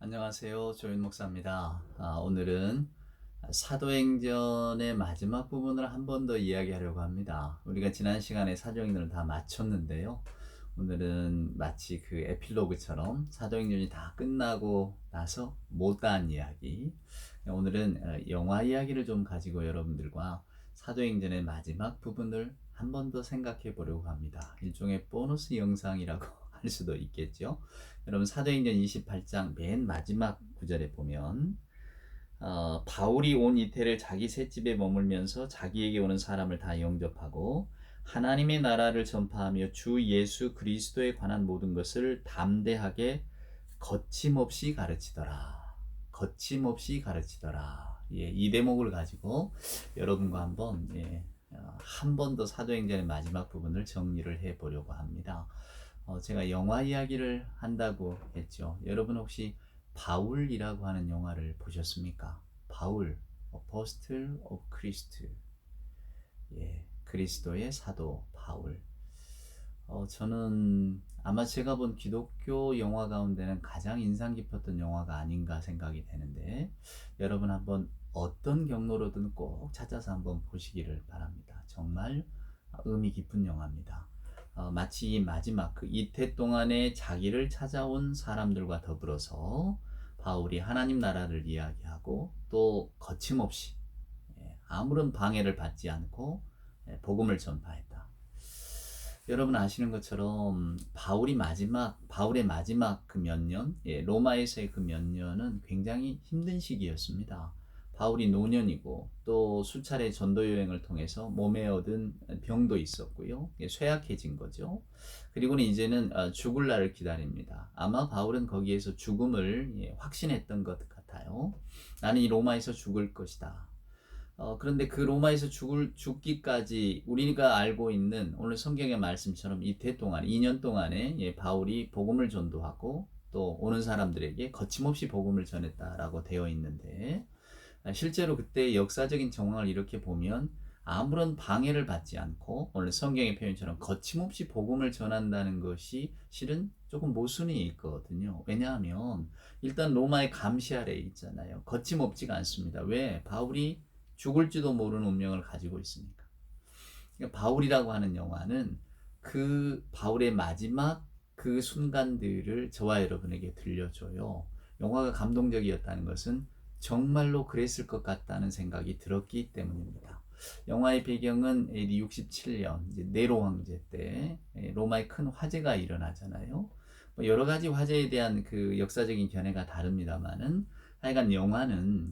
안녕하세요. 조윤 목사입니다. 오늘은 사도행전의 마지막 부분을 한 번 더 이야기하려고 합니다. 우리가 지난 시간에 사도행전을 다 마쳤는데요. 오늘은 마치 그 에필로그처럼 사도행전이 다 끝나고 나서 못다한 이야기. 오늘은 영화 이야기를 좀 가지고 여러분들과 사도행전의 마지막 부분을 한 번 더 생각해 보려고 합니다. 일종의 보너스 영상이라고 할 수도 있겠죠. 여러분 사도행전 28장 맨 마지막 구절에 보면 바울이 온 이태를 자기 셋집에 머물면서 자기에게 오는 사람을 다 영접하고 하나님의 나라를 전파하며 주 예수 그리스도에 관한 모든 것을 담대하게 거침없이 가르치더라. 거침없이 가르치더라. 이 대목을 가지고 여러분과 한번 한 번 더 사도행전의 마지막 부분을 정리를 해 보려고 합니다. 제가 영화 이야기를 한다고 했죠. 여러분 혹시 바울이라고 하는 영화를 보셨습니까? 바울, 어포스틀 오브 크리스트. 그리스도의 사도 바울. 저는 아마 제가 본 기독교 영화 가운데는 가장 인상 깊었던 영화가 아닌가 생각이 되는데, 여러분 한번 어떤 경로로든 꼭 찾아서 한번 보시기를 바랍니다. 정말 의미 깊은 영화입니다. 마치 이 마지막 그 이태 동안에 자기를 찾아온 사람들과 더불어서 바울이 하나님 나라를 이야기하고 또 거침없이 아무런 방해를 받지 않고 복음을 전파했다. 여러분 아시는 것처럼 바울의 마지막 그 몇 년, 로마에서의 그 몇 년은 굉장히 힘든 시기였습니다. 바울이 노년이고 또 수차례 전도 여행을 통해서 몸에 얻은 병도 있었고요. 쇠약해진 거죠. 그리고는 이제는 죽을 날을 기다립니다. 아마 바울은 거기에서 죽음을 확신했던 것 같아요. 나는 이 로마에서 죽을 것이다. 그런데 그 로마에서 죽기까지 우리가 알고 있는 오늘 성경의 말씀처럼 이태 동안 2년 동안에 바울이 복음을 전도하고 또 오는 사람들에게 거침없이 복음을 전했다라고 되어 있는데, 실제로 그때 역사적인 정황을 이렇게 보면 아무런 방해를 받지 않고 오늘 성경의 표현처럼 거침없이 복음을 전한다는 것이 실은 조금 모순이 있거든요. 왜냐하면 일단 로마의 감시 아래에 있잖아요. 거침없지가 않습니다. 왜? 바울이 죽을지도 모르는 운명을 가지고 있으니까. 그러니까 바울이라고 하는 영화는 그 바울의 마지막 그 순간들을 저와 여러분에게 들려줘요. 영화가 감동적이었다는 것은 정말로 그랬을 것 같다는 생각이 들었기 때문입니다. 영화의 배경은 AD 67년 네로 황제 때 로마에 큰 화재가 일어나잖아요. 여러 가지 화재에 대한 그 역사적인 견해가 다릅니다만은 하여간 영화는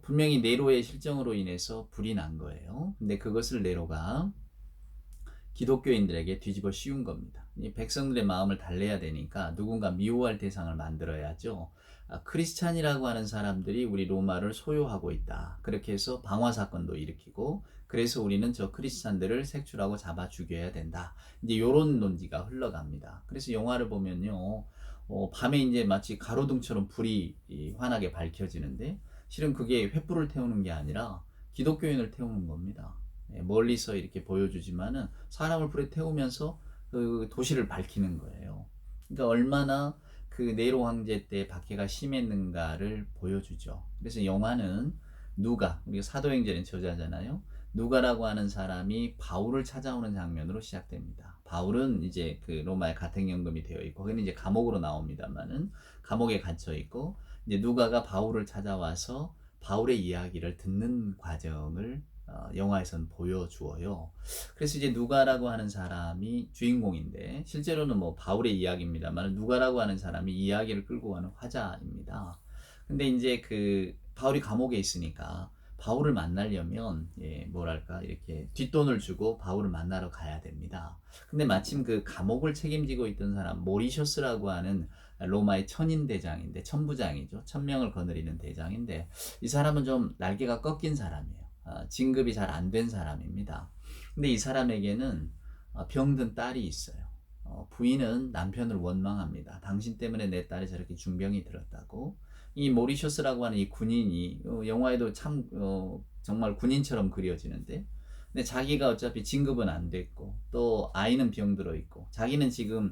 분명히 네로의 실정으로 인해서 불이 난 거예요. 근데 그것을 네로가 기독교인들에게 뒤집어 씌운 겁니다. 이 백성들의 마음을 달래야 되니까 누군가 미워할 대상을 만들어야죠. 크리스찬이라고 하는 사람들이 우리 로마를 소유하고 있다. 그렇게 해서 방화 사건도 일으키고, 그래서 우리는 저 크리스찬들을 색출하고 잡아 죽여야 된다. 이제 이런 논지가 흘러갑니다. 그래서 영화를 보면요, 밤에 이제 마치 가로등처럼 불이 환하게 밝혀지는데, 실은 그게 횃불을 태우는 게 아니라 기독교인을 태우는 겁니다. 멀리서 이렇게 보여주지만은 사람을 불에 태우면서 그 도시를 밝히는 거예요. 그러니까 얼마나 그 네로 황제 때 박해가 심했는가를 보여주죠. 그래서 영화는 우리가 사도행전의 저자잖아요. 누가라고 하는 사람이 바울을 찾아오는 장면으로 시작됩니다. 바울은 이제 그 로마의 가택연금이 되어 있고, 거기는 이제 감옥으로 나옵니다만은 감옥에 갇혀 있고, 이제 누가가 바울을 찾아와서 바울의 이야기를 듣는 과정을 영화에선 보여주어요. 그래서 이제 누가라고 하는 사람이 주인공인데, 실제로는 뭐 바울의 이야기입니다만 누가라고 하는 사람이 이야기를 끌고 가는 화자입니다. 근데 이제 그 바울이 감옥에 있으니까 바울을 만나려면 뭐랄까 이렇게 뒷돈을 주고 바울을 만나러 가야 됩니다. 근데 마침 그 감옥을 책임지고 있던 사람 모리셔스라고 하는 로마의 천인대장인데, 천부장이죠. 1000명을 거느리는 대장인데, 이 사람은 좀 날개가 꺾인 사람이에요. 진급이 잘 안 된 사람입니다. 근데 이 사람에게는 병든 딸이 있어요. 부인은 남편을 원망합니다. 당신 때문에 내 딸이 저렇게 중병이 들었다고. 이 모리셔스라고 하는 이 군인이 영화에도 참 정말 군인처럼 그려지는데, 근데 자기가 어차피 진급은 안 됐고 또 아이는 병들어 있고 자기는 지금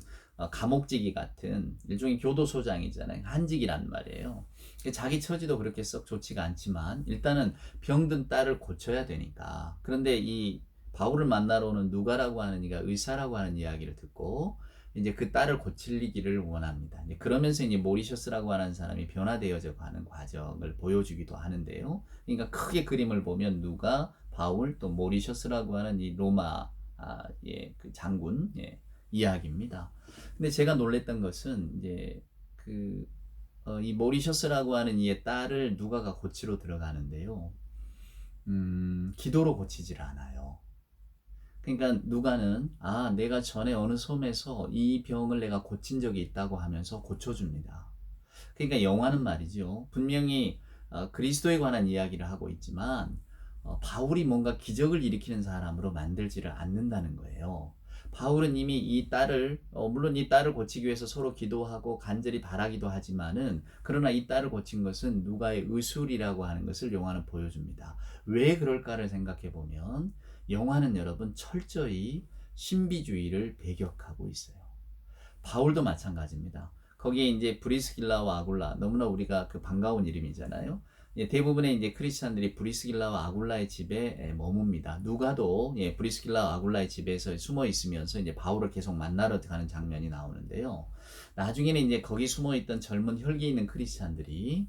감옥지기 같은 일종의 교도소장이잖아요. 한직이란 말이에요. 자기 처지도 그렇게 썩 좋지가 않지만 일단은 병든 딸을 고쳐야 되니까. 그런데 이 바울을 만나러 오는 누가라고 하는 이가 의사라고 하는 이야기를 듣고 이제 그 딸을 고치기를 원합니다. 이제 그러면서 이제 모리셔스라고 하는 사람이 변화되어져 가는 과정을 보여주기도 하는데요. 그러니까 크게 그림을 보면 누가, 바울, 또 모리셔스라고 하는 이 로마 그 장군 이야기입니다. 근데 제가 놀랬던 것은 이제 이 모리셔스라고 하는 이의 딸을 누가가 고치러 들어가는데요. 기도로 고치질 않아요. 그러니까 누가는 내가 전에 어느 섬에서 이 병을 내가 고친 적이 있다고 하면서 고쳐줍니다. 그러니까 영화는 말이죠. 분명히 그리스도에 관한 이야기를 하고 있지만 바울이 뭔가 기적을 일으키는 사람으로 만들지를 않는다는 거예요. 바울은 이미 이 딸을 물론 이 딸을 고치기 위해서 서로 기도하고 간절히 바라기도 하지만은 그러나 이 딸을 고친 것은 누가의 의술이라고 하는 것을 영화는 보여줍니다. 왜 그럴까를 생각해 보면 영화는 여러분 철저히 신비주의를 배격하고 있어요. 바울도 마찬가지입니다. 거기에 이제 브리스길라와 아굴라, 너무나 우리가 그 반가운 이름이잖아요. 대부분의 이제 크리스찬들이 브리스길라와 아굴라의 집에 머뭅니다. 누가도 브리스길라와 아굴라의 집에서 숨어 있으면서 이제 바울을 계속 만나러 가는 장면이 나오는데요. 나중에는 이제 거기 숨어 있던 젊은 혈기 있는 크리스찬들이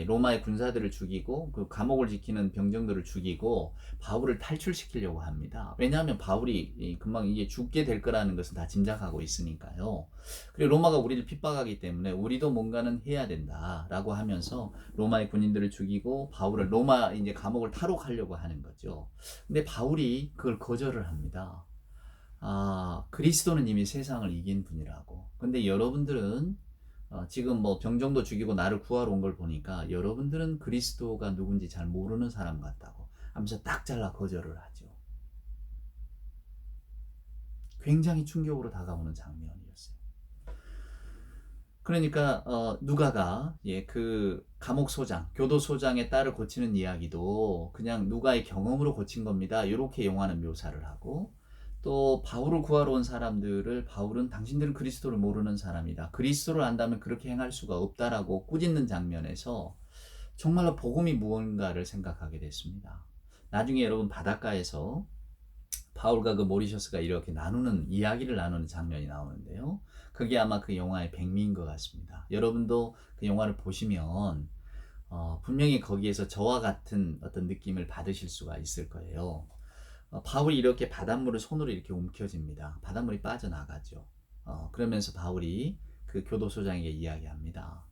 로마의 군사들을 죽이고 그 감옥을 지키는 병정들을 죽이고 바울을 탈출시키려고 합니다. 왜냐하면 바울이 금방 이게 죽게 될 거라는 것은 다 짐작하고 있으니까요. 그리고 로마가 우리를 핍박하기 때문에 우리도 뭔가는 해야 된다라고 하면서 로마의 군인들을 죽이고 바울을 로마 이제 감옥을 탈옥하려고 하는 거죠. 근데 바울이 그걸 거절을 합니다. 그리스도는 이미 세상을 이긴 분이라고. 근데 여러분들은 지금 뭐 병정도 죽이고 나를 구하러 온 걸 보니까 여러분들은 그리스도가 누군지 잘 모르는 사람 같다고 하면서 딱 잘라 거절을 하죠. 굉장히 충격으로 다가오는 장면이었어요. 그러니까 누가가 그 감옥소장, 교도소장의 딸을 고치는 이야기도 그냥 누가의 경험으로 고친 겁니다. 이렇게 영화는 묘사를 하고 또 바울을 구하러 온 사람들을 바울은 당신들은 그리스도를 모르는 사람이다. 그리스도를 안다면 그렇게 행할 수가 없다라고 꾸짖는 장면에서 정말로 복음이 무언가를 생각하게 됐습니다. 나중에 여러분 바닷가에서 바울과 그 모리셔스가 이렇게 이야기를 나누는 장면이 나오는데요. 그게 아마 그 영화의 백미인 것 같습니다. 여러분도 그 영화를 보시면 분명히 거기에서 저와 같은 어떤 느낌을 받으실 수가 있을 거예요. 바울이 이렇게 바닷물을 손으로 이렇게 움켜쥡니다. 바닷물이 빠져나가죠. 그러면서 바울이 그 교도소장에게 이야기합니다.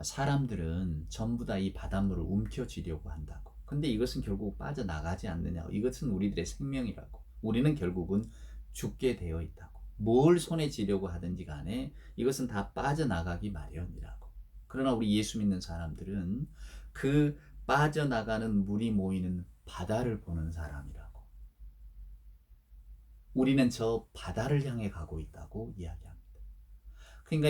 사람들은 전부 다 이 바닷물을 움켜쥐려고 한다고. 근데 이것은 결국 빠져나가지 않느냐고. 이것은 우리들의 생명이라고. 우리는 결국은 죽게 되어 있다고. 뭘 손에 쥐려고 하든지 간에 이것은 다 빠져나가기 마련이라고. 그러나 우리 예수 믿는 사람들은 그 빠져나가는 물이 모이는 바다를 보는 사람이라고. 우리는 저 바다를 향해 가고 있다고 이야기합니다. 그러니까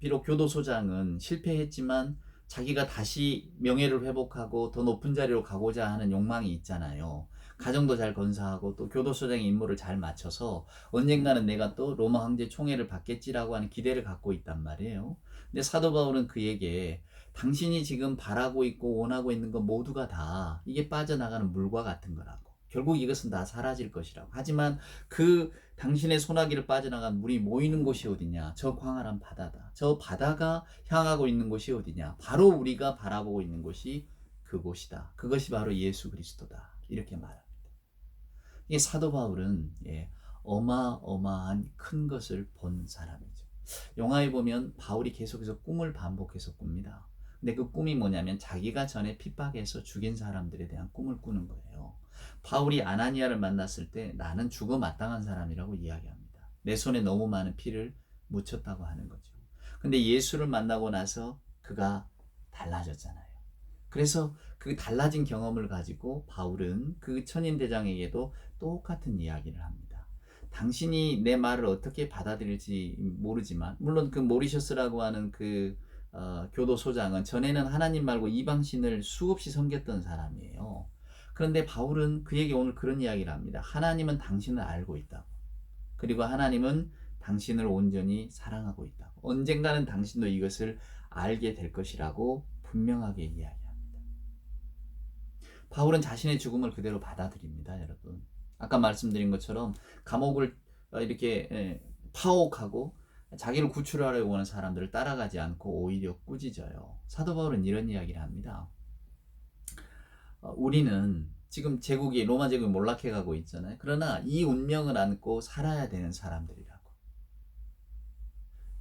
비록 교도소장은 실패했지만 자기가 다시 명예를 회복하고 더 높은 자리로 가고자 하는 욕망이 있잖아요. 가정도 잘 건사하고 또 교도소장의 임무를 잘 맞춰서 언젠가는 내가 또 로마 황제 총애를 받겠지라고 하는 기대를 갖고 있단 말이에요. 근데 사도 바울은 그에게 당신이 지금 바라고 있고 원하고 있는 것 모두가 다 이게 빠져나가는 물과 같은 거라고. 결국 이것은 다 사라질 것이라고. 하지만 그 당신의 소나기를 빠져나간 물이 모이는 곳이 어디냐? 저 광활한 바다다. 저 바다가 향하고 있는 곳이 어디냐? 바로 우리가 바라보고 있는 곳이 그곳이다. 그것이 바로 예수 그리스도다. 이렇게 말합니다. 이 사도 바울은 어마어마한 큰 것을 본 사람이죠. 영화에 보면 바울이 계속해서 꿈을 반복해서 꿉니다. 근데 그 꿈이 뭐냐면 자기가 전에 핍박해서 죽인 사람들에 대한 꿈을 꾸는 거예요. 바울이 아나니아를 만났을 때 나는 죽어 마땅한 사람이라고 이야기합니다. 내 손에 너무 많은 피를 묻혔다고 하는 거죠. 근데 예수를 만나고 나서 그가 달라졌잖아요. 그래서 그 달라진 경험을 가지고 바울은 그 천인대장에게도 똑같은 이야기를 합니다. 당신이 내 말을 어떻게 받아들일지 모르지만 물론 그 모리셔스라고 하는 그 교도소장은 전에는 하나님 말고 이방신을 수없이 섬겼던 사람이에요. 그런데 바울은 그에게 오늘 그런 이야기를 합니다. 하나님은 당신을 알고 있다고. 그리고 하나님은 당신을 온전히 사랑하고 있다고. 언젠가는 당신도 이것을 알게 될 것이라고 분명하게 이야기합니다. 바울은 자신의 죽음을 그대로 받아들입니다, 여러분. 아까 말씀드린 것처럼 감옥을 이렇게 파옥하고 자기를 구출하려고 하는 사람들을 따라가지 않고 오히려 꾸짖어요. 사도 바울은 이런 이야기를 합니다. 우리는 지금 제국이 로마 제국이 몰락해 가고 있잖아요. 그러나 이 운명을 안고 살아야 되는 사람들이라고.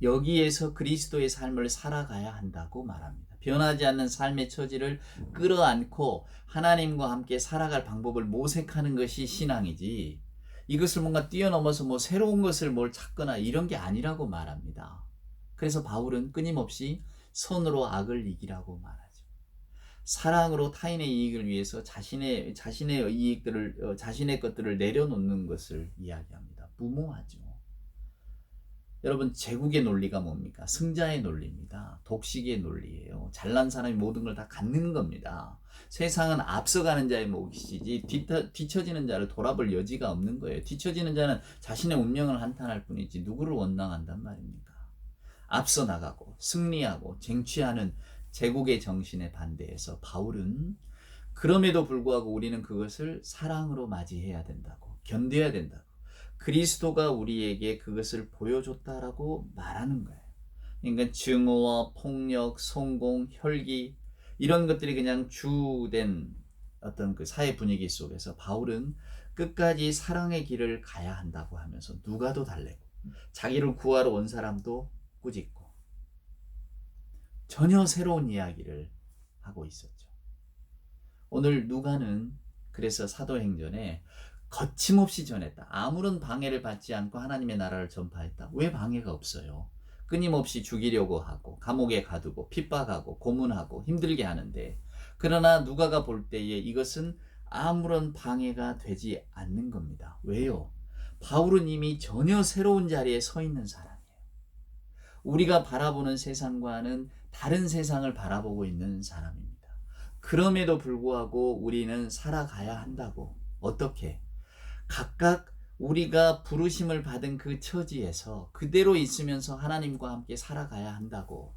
여기에서 그리스도의 삶을 살아가야 한다고 말합니다. 변하지 않는 삶의 처지를 끌어안고 하나님과 함께 살아갈 방법을 모색하는 것이 신앙이지, 이것을 뭔가 뛰어넘어서 뭐 새로운 것을 뭘 찾거나 이런 게 아니라고 말합니다. 그래서 바울은 끊임없이 선으로 악을 이기라고 말하죠. 사랑으로 타인의 이익을 위해서 자신의 이익들을 자신의 것들을 내려놓는 것을 이야기합니다. 무모하죠. 여러분, 제국의 논리가 뭡니까? 승자의 논리입니다. 독식의 논리예요. 잘난 사람이 모든 걸 다 갖는 겁니다. 세상은 앞서가는 자의 몫이지 뒤처지는 자를 돌아볼 여지가 없는 거예요. 뒤처지는 자는 자신의 운명을 한탄할 뿐이지 누구를 원망한단 말입니까? 앞서 나가고 승리하고 쟁취하는 제국의 정신에 반대해서 바울은 그럼에도 불구하고 우리는 그것을 사랑으로 맞이해야 된다고, 견뎌야 된다고, 그리스도가 우리에게 그것을 보여줬다라고 말하는 거예요. 그러니까 증오와 폭력, 성공, 혈기 이런 것들이 그냥 주된 어떤 그 사회 분위기 속에서 바울은 끝까지 사랑의 길을 가야 한다고 하면서 누가도 달래고 자기를 구하러 온 사람도 꾸짖고 전혀 새로운 이야기를 하고 있었죠. 오늘 누가는 그래서 사도행전에 거침없이 전했다. 아무런 방해를 받지 않고 하나님의 나라를 전파했다. 왜 방해가 없어요? 끊임없이 죽이려고 하고 감옥에 가두고 핍박하고 고문하고 힘들게 하는데, 그러나 누가가 볼 때에 이것은 아무런 방해가 되지 않는 겁니다. 왜요? 바울은 이미 전혀 새로운 자리에 서 있는 사람이에요. 우리가 바라보는 세상과는 다른 세상을 바라보고 있는 사람입니다. 그럼에도 불구하고 우리는 살아가야 한다고. 어떻게? 각각 우리가 부르심을 받은 그 처지에서 그대로 있으면서 하나님과 함께 살아가야 한다고.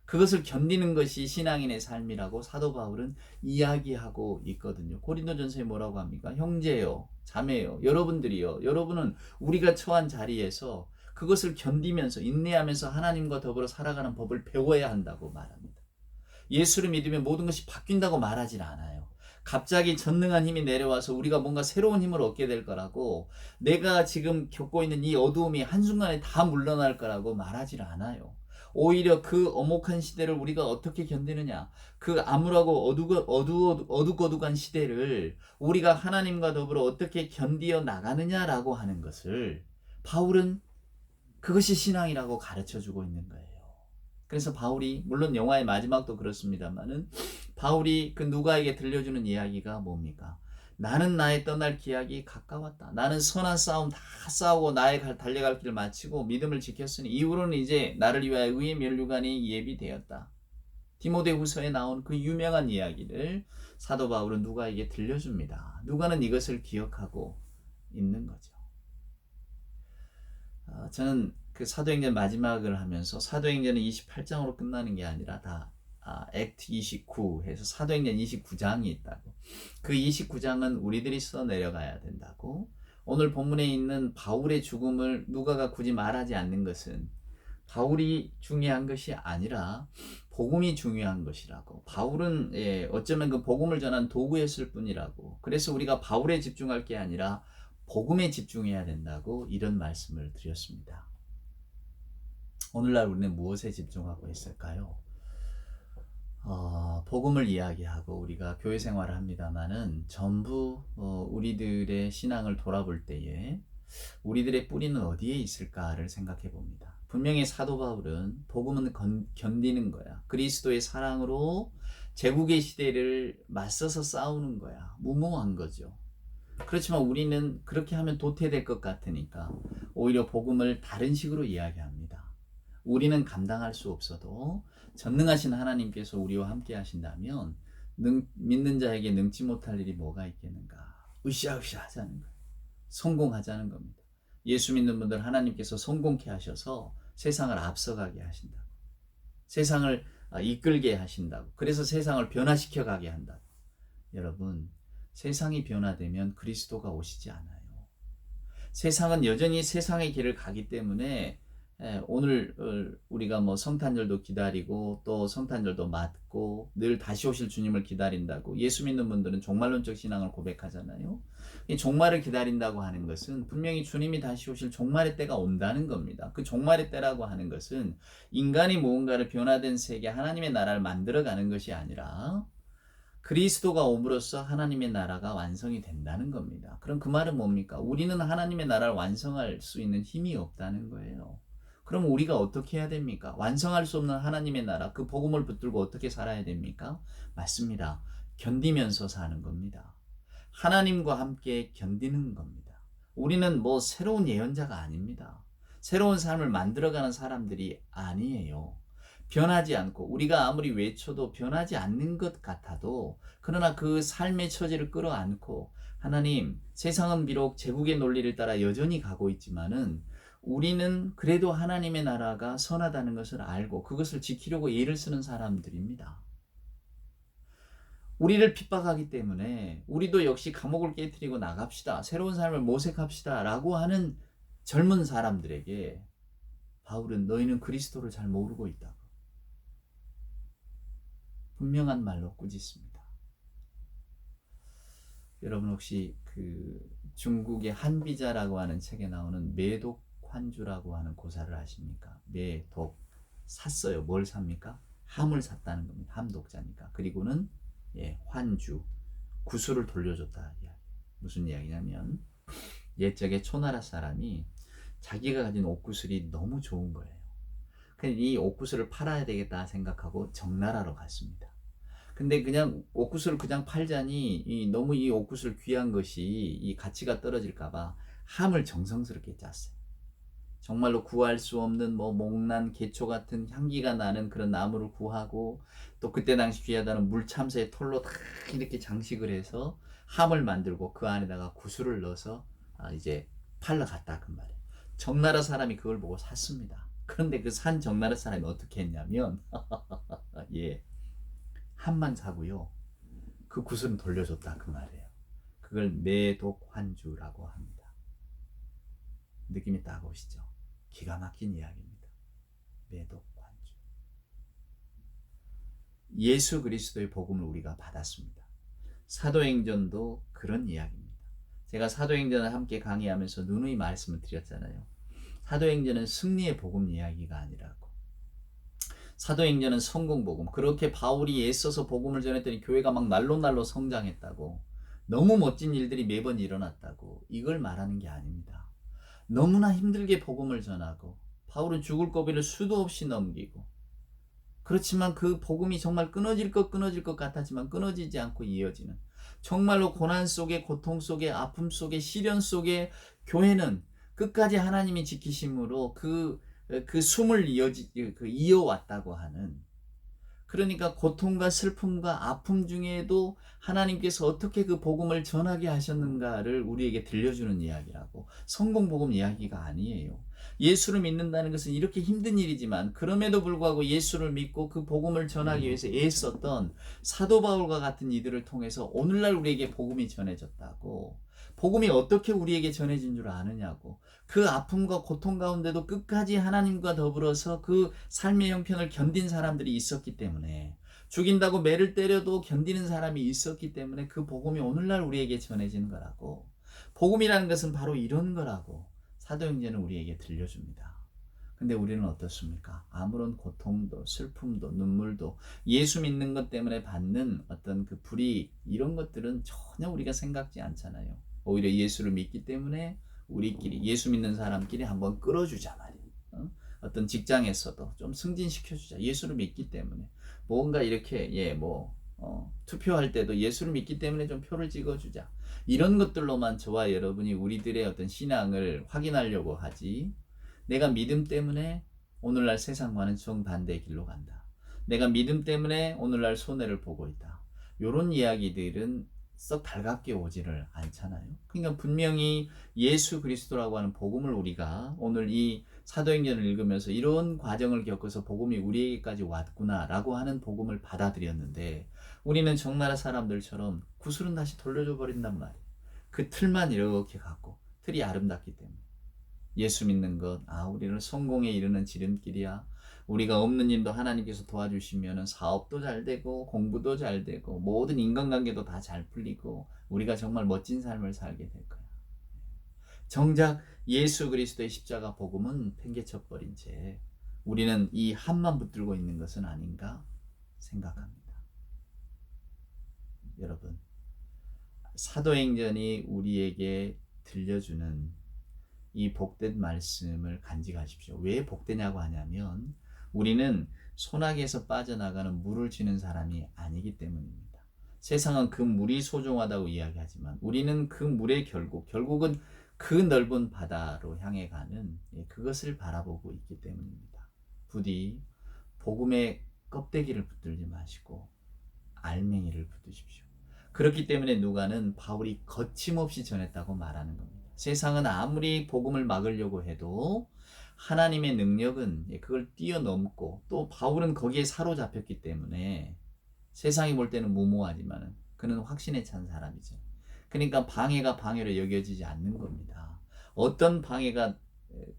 그것을 견디는 것이 신앙인의 삶이라고 사도 바울은 이야기하고 있거든요. 고린도전서에 뭐라고 합니까? 형제요, 자매요, 여러분들이요. 여러분은 우리가 처한 자리에서 그것을 견디면서 인내하면서 하나님과 더불어 살아가는 법을 배워야 한다고 말합니다. 예수를 믿으면 모든 것이 바뀐다고 말하진 않아요. 갑자기 전능한 힘이 내려와서 우리가 뭔가 새로운 힘을 얻게 될 거라고, 내가 지금 겪고 있는 이 어두움이 한순간에 다 물러날 거라고 말하질 않아요. 오히려 그 엄혹한 시대를 우리가 어떻게 견디느냐, 그 암울하고 어둑어둑한 시대를 우리가 하나님과 더불어 어떻게 견디어 나가느냐라고 하는 것을 바울은 그것이 신앙이라고 가르쳐주고 있는 거예요. 그래서 바울이, 물론 영화의 마지막도 그렇습니다만은, 바울이 그 누가에게 들려주는 이야기가 뭡니까? 나는 나의 떠날 기약이 가까웠다. 나는 선한 싸움 다 싸우고 나의 달려갈 길을 마치고 믿음을 지켰으니 이후로는 이제 나를 위하여 의의 면류관이 예비되었다. 디모데후서에 나온 그 유명한 이야기를 사도 바울은 누가에게 들려줍니다. 누가는 이것을 기억하고 있는 거죠. 저는 그 사도행전 마지막을 하면서 사도행전은 28장으로 끝나는 게 아니라 다 액트 29 해서 사도행전 29장이 있다고. 그 29장은 우리들이 써내려가야 된다고. 오늘 본문에 있는 바울의 죽음을 누가가 굳이 말하지 않는 것은 바울이 중요한 것이 아니라 복음이 중요한 것이라고. 바울은 어쩌면 그 복음을 전한 도구였을 뿐이라고. 그래서 우리가 바울에 집중할 게 아니라 복음에 집중해야 된다고 이런 말씀을 드렸습니다. 오늘날 우리는 무엇에 집중하고 있을까요? 복음을 이야기하고 우리가 교회 생활을 합니다마는 전부 우리들의 신앙을 돌아볼 때에 우리들의 뿌리는 어디에 있을까를 생각해 봅니다. 분명히 사도 바울은 복음은 견디는 거야. 그리스도의 사랑으로 제국의 시대를 맞서서 싸우는 거야. 무모한 거죠. 그렇지만 우리는 그렇게 하면 도태될 것 같으니까 오히려 복음을 다른 식으로 이야기합니다. 우리는 감당할 수 없어도 전능하신 하나님께서 우리와 함께 하신다면 믿는 자에게 능치 못할 일이 뭐가 있겠는가. 으쌰으쌰 하자는 거예요. 성공하자는 겁니다. 예수 믿는 분들 하나님께서 성공케 하셔서 세상을 앞서가게 하신다고. 세상을 이끌게 하신다고. 그래서 세상을 변화시켜 가게 한다고. 여러분, 세상이 변화되면 그리스도가 오시지 않아요. 세상은 여전히 세상의 길을 가기 때문에 오늘 우리가 뭐 성탄절도 기다리고 또 성탄절도 맞고 늘 다시 오실 주님을 기다린다고 예수 믿는 분들은 종말론적 신앙을 고백하잖아요. 이 종말을 기다린다고 하는 것은 분명히 주님이 다시 오실 종말의 때가 온다는 겁니다. 그 종말의 때라고 하는 것은 인간이 무언가를 변화된 세계 하나님의 나라를 만들어가는 것이 아니라 그리스도가 옴으로써 하나님의 나라가 완성이 된다는 겁니다. 그럼 그 말은 뭡니까? 우리는 하나님의 나라를 완성할 수 있는 힘이 없다는 거예요. 그럼 우리가 어떻게 해야 됩니까? 완성할 수 없는 하나님의 나라, 그 복음을 붙들고 어떻게 살아야 됩니까? 맞습니다. 견디면서 사는 겁니다. 하나님과 함께 견디는 겁니다. 우리는 뭐 새로운 예언자가 아닙니다. 새로운 삶을 만들어가는 사람들이 아니에요. 변하지 않고 우리가 아무리 외쳐도 변하지 않는 것 같아도 그러나 그 삶의 처지를 끌어안고 하나님, 세상은 비록 제국의 논리를 따라 여전히 가고 있지만은 우리는 그래도 하나님의 나라가 선하다는 것을 알고 그것을 지키려고 애를 쓰는 사람들입니다. 우리를 핍박하기 때문에 우리도 역시 감옥을 깨트리고 나갑시다. 새로운 삶을 모색합시다. 라고 하는 젊은 사람들에게 바울은 너희는 그리스도를 잘 모르고 있다고 분명한 말로 꾸짖습니다. 여러분 혹시 그 중국의 한비자라고 하는 책에 나오는 매독환주라고 하는 고사를 아십니까? 매독 샀어요. 뭘 삽니까? 함을 샀다는 겁니다. 함독자니까. 그리고는 환주 구슬을 돌려줬다 이야기. 무슨 이야기냐면 옛적에 초나라 사람이 자기가 가진 옷구슬이 너무 좋은 거예요. 이 옷구슬을 팔아야 되겠다 생각하고 정나라로 갔습니다. 근데 그냥 옷구슬을 그냥 팔자니 너무 이 옷구슬 귀한 것이 이 가치가 떨어질까봐 함을 정성스럽게 짰어요. 정말로 구할 수 없는 뭐 목난 개초 같은 향기가 나는 그런 나무를 구하고 또 그때 당시 귀하다는 물참새의 털로 다 이렇게 장식을 해서 함을 만들고 그 안에다가 구슬을 넣어서 이제 팔러 갔다 그 말이에요. 정나라 사람이 그걸 보고 샀습니다. 그런데 그 산 정나라 사람이 어떻게 했냐면 함만 사고요. 그 구슬은 돌려줬다 그 말이에요. 그걸 매독환주라고 합니다. 느낌이 딱 오시죠? 기가 막힌 이야기입니다. 매독환주. 예수 그리스도의 복음을 우리가 받았습니다. 사도행전도 그런 이야기입니다. 제가 사도행전을 함께 강의하면서 누누이 말씀을 드렸잖아요. 사도행전은 승리의 복음 이야기가 아니라고. 사도행전은 성공복음. 그렇게 바울이 애써서 복음을 전했더니 교회가 막 날로 성장했다고. 너무 멋진 일들이 매번 일어났다고. 이걸 말하는 게 아닙니다. 너무나 힘들게 복음을 전하고 바울은 죽을 고비를 수도 없이 넘기고 그렇지만 그 복음이 정말 끊어질 것 같았지만 끊어지지 않고 이어지는 정말로 고난 속에 고통 속에 아픔 속에 시련 속에 교회는 끝까지 하나님이 지키심으로 그 숨을 이어왔다고 하는 그러니까 고통과 슬픔과 아픔 중에도 하나님께서 어떻게 그 복음을 전하게 하셨는가를 우리에게 들려주는 이야기라고. 성공복음 이야기가 아니에요. 예수를 믿는다는 것은 이렇게 힘든 일이지만 그럼에도 불구하고 예수를 믿고 그 복음을 전하기 위해서 애썼던 사도 바울과 같은 이들을 통해서 오늘날 우리에게 복음이 전해졌다고. 복음이 어떻게 우리에게 전해진 줄 아느냐고. 그 아픔과 고통 가운데도 끝까지 하나님과 더불어서 그 삶의 형편을 견딘 사람들이 있었기 때문에 죽인다고 매를 때려도 견디는 사람이 있었기 때문에 그 복음이 오늘날 우리에게 전해지는 거라고. 복음이라는 것은 바로 이런 거라고 사도행전은 우리에게 들려줍니다. 근데 우리는 어떻습니까? 아무런 고통도 슬픔도 눈물도 예수 믿는 것 때문에 받는 어떤 그 불이익 이런 것들은 전혀 우리가 생각지 않잖아요. 오히려 예수를 믿기 때문에 우리끼리 예수 믿는 사람끼리 한번 끌어주자 말이에요. 어떤 직장에서도 좀 승진시켜주자. 예수를 믿기 때문에 뭔가 이렇게 투표할 때도 예수를 믿기 때문에 좀 표를 찍어주자. 이런 것들로만 저와 여러분이 우리들의 어떤 신앙을 확인하려고 하지. 내가 믿음 때문에 오늘날 세상과는 정반대의 길로 간다. 내가 믿음 때문에 오늘날 손해를 보고 있다. 이런 이야기들은 썩 달갑게 오지를 않잖아요. 그러니까 분명히 예수 그리스도라고 하는 복음을 우리가 오늘 이 사도행전을 읽으면서 이런 과정을 겪어서 복음이 우리에게까지 왔구나라고 하는 복음을 받아들였는데, 우리는 정나라 사람들처럼 구슬은 다시 돌려줘 버린단 말이에요. 그 틀만 이렇게 갖고, 틀이 아름답기 때문에 예수 믿는 것, 우리는 성공에 이르는 지름길이야. 우리가 없는 일도 하나님께서 도와주시면 사업도 잘 되고 공부도 잘 되고 모든 인간관계도 다 잘 풀리고 우리가 정말 멋진 삶을 살게 될 거야. 정작 예수 그리스도의 십자가 복음은 팽개쳐버린 채 우리는 이 한만 붙들고 있는 것은 아닌가 생각합니다. 여러분, 사도행전이 우리에게 들려주는 이 복된 말씀을 간직하십시오. 왜 복되냐고 하냐면 우리는 소나기에서 빠져나가는 물을 쥐는 사람이 아니기 때문입니다. 세상은 그 물이 소중하다고 이야기하지만 우리는 그 물의 결국은 그 넓은 바다로 향해 가는 그것을 바라보고 있기 때문입니다. 부디 복음의 껍데기를 붙들지 마시고 알맹이를 붙드십시오. 그렇기 때문에 누가는 바울이 거침없이 전했다고 말하는 겁니다. 세상은 아무리 복음을 막으려고 해도 하나님의 능력은 그걸 뛰어넘고, 또 바울은 거기에 사로잡혔기 때문에 세상이 볼 때는 무모하지만 그는 확신에 찬 사람이죠. 그러니까 방해가 방해로 여겨지지 않는 겁니다. 어떤 방해가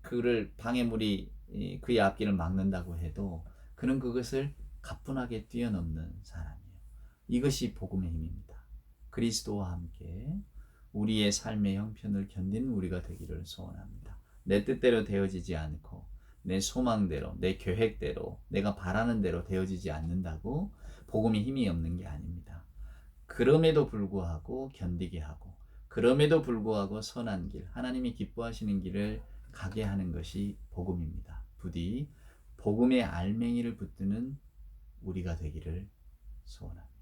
그를 방해물이 그의 앞길을 막는다고 해도 그는 그것을 가뿐하게 뛰어넘는 사람이에요. 이것이 복음의 힘입니다. 그리스도와 함께 우리의 삶의 형편을 견디는 우리가 되기를 소원합니다. 내 뜻대로 되어지지 않고 내 소망대로, 내 계획대로, 내가 바라는 대로 되어지지 않는다고 복음이 힘이 없는 게 아닙니다. 그럼에도 불구하고 견디게 하고, 그럼에도 불구하고 선한 길, 하나님이 기뻐하시는 길을 가게 하는 것이 복음입니다. 부디 복음의 알맹이를 붙드는 우리가 되기를 소원합니다.